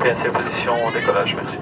PNC position, décollage, merci.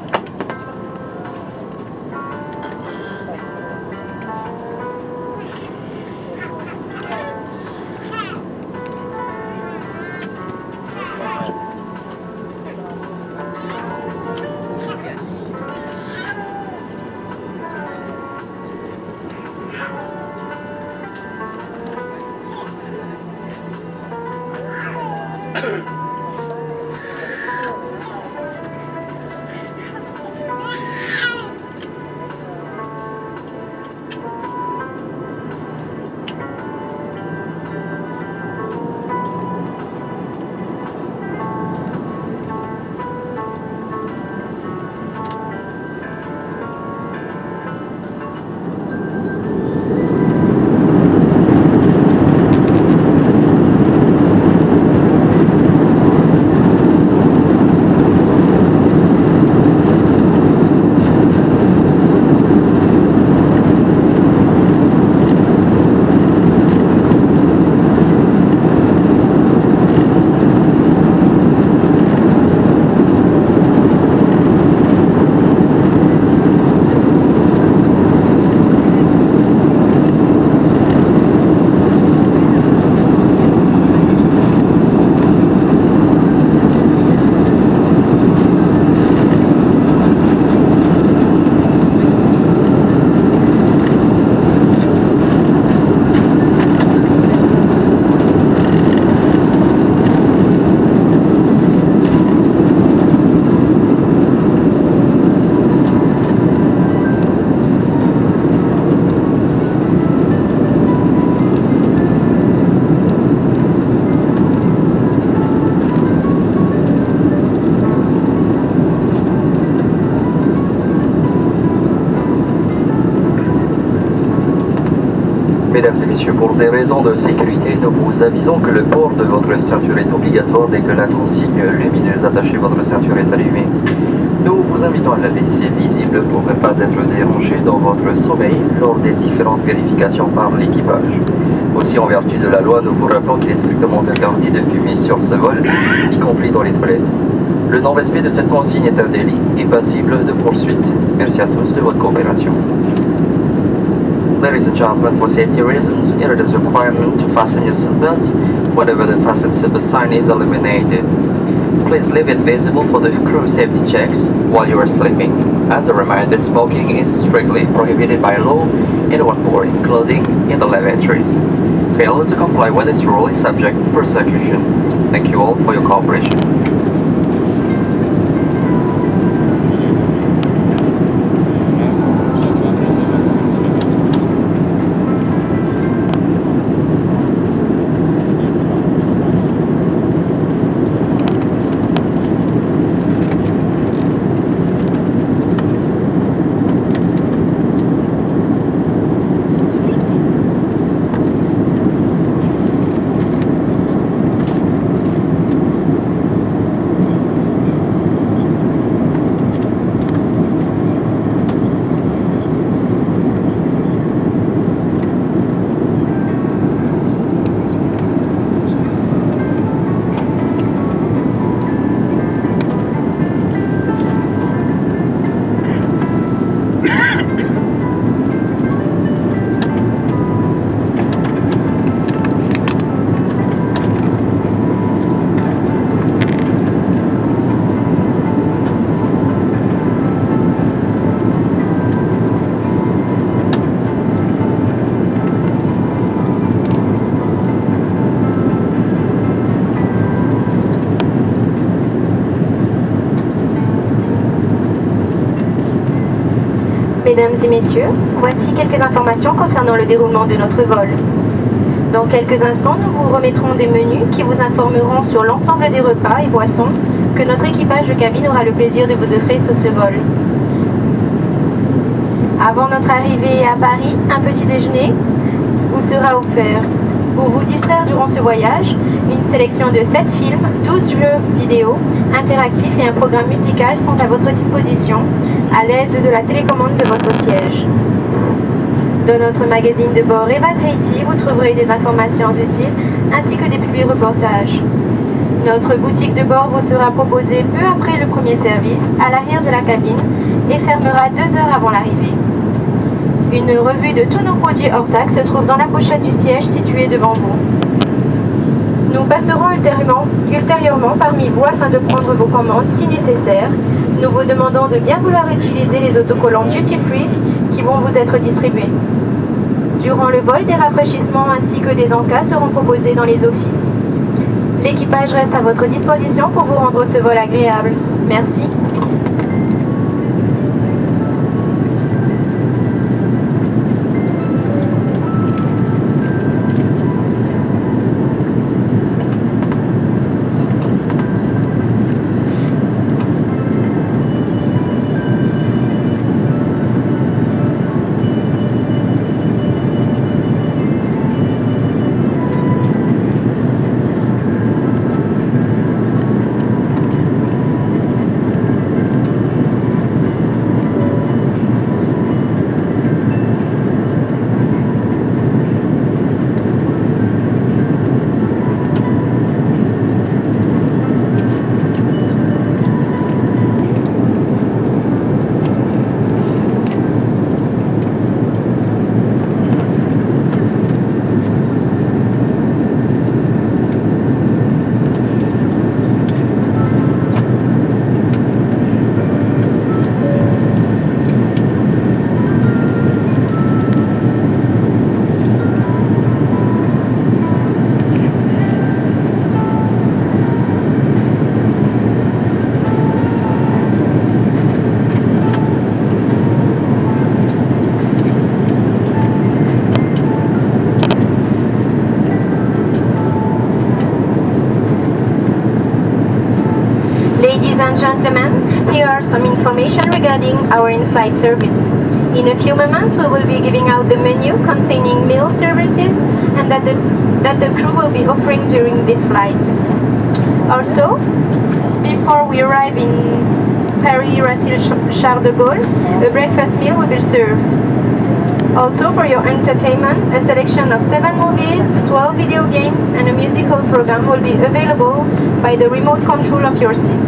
Mesdames et messieurs, pour des raisons de sécurité, nous vous avisons que le port de votre ceinture est obligatoire dès que la consigne lumineuse attachée à votre ceinture est allumée. Nous vous invitons à la laisser visible pour ne pas être dérangé dans votre sommeil lors des différentes vérifications par l'équipage. Aussi, en vertu de la loi, nous vous rappelons qu'il est strictement interdit de fumer sur ce vol, y compris dans les toilettes. Le non-respect de cette consigne est un délit et passible de poursuite. Merci à tous de votre coopération. Ladies and gentlemen, for safety reasons, it is a requirement to fasten your seatbelt whenever the fasten seatbelt sign is illuminated. Please leave it visible for the crew safety checks while you are sleeping. As a reminder, smoking is strictly prohibited by law in on board, including in the lavatories. Failure to comply with this rule is subject to prosecution. Thank you all for your cooperation. Mesdames et messieurs, voici quelques informations concernant le déroulement de notre vol. Dans quelques instants, nous vous remettrons des menus qui vous informeront sur l'ensemble des repas et boissons que notre équipage de cabine aura le plaisir de vous offrir sur ce vol. Avant notre arrivée à Paris, un petit déjeuner vous sera offert. Pour vous distraire durant ce voyage, une sélection de 7 films, 12 jeux vidéo interactifs et un programme musical sont à votre disposition à l'aide de la télécommande de votre siège. Dans notre magazine de bord Eva Tahiti, vous trouverez des informations utiles ainsi que des publi-reportages. Notre boutique de bord vous sera proposée peu après le premier service, à l'arrière de la cabine, et fermera 2 heures avant l'arrivée. Une revue de tous nos produits hors taxe se trouve dans la pochette du siège située devant vous. Nous passerons ultérieurement parmi vous afin de prendre vos commandes si nécessaire. Nous vous demandons de bien vouloir utiliser les autocollants Duty Free qui vont vous être distribués. Durant le vol, des rafraîchissements ainsi que des encas seront proposés dans les offices. L'équipage reste à votre disposition pour vous rendre ce vol agréable. Merci. Ladies and gentlemen, here are some information regarding our in-flight service. In a few moments, we will be giving out the menu containing meal services and that the crew will be offering during this flight. Also, before we arrive in Paris-Charles de Gaulle, a breakfast meal will be served. Also, for your entertainment, a selection of 7 movies, 12 video games, and a musical program will be available by the remote control of your seat.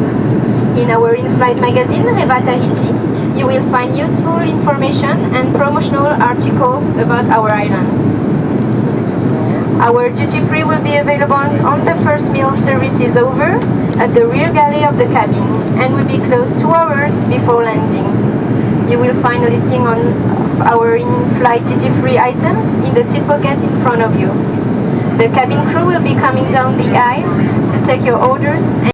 In our in-flight magazine, Reva Tahiti, you will find useful information and promotional articles about our island. Our duty-free will be available on the first meal service is over at the rear galley of the cabin and will be closed 2 hours before landing. You will find a listing of our in-flight duty-free items in the seat pocket in front of you. The cabin crew will be coming down the aisle to take your orders.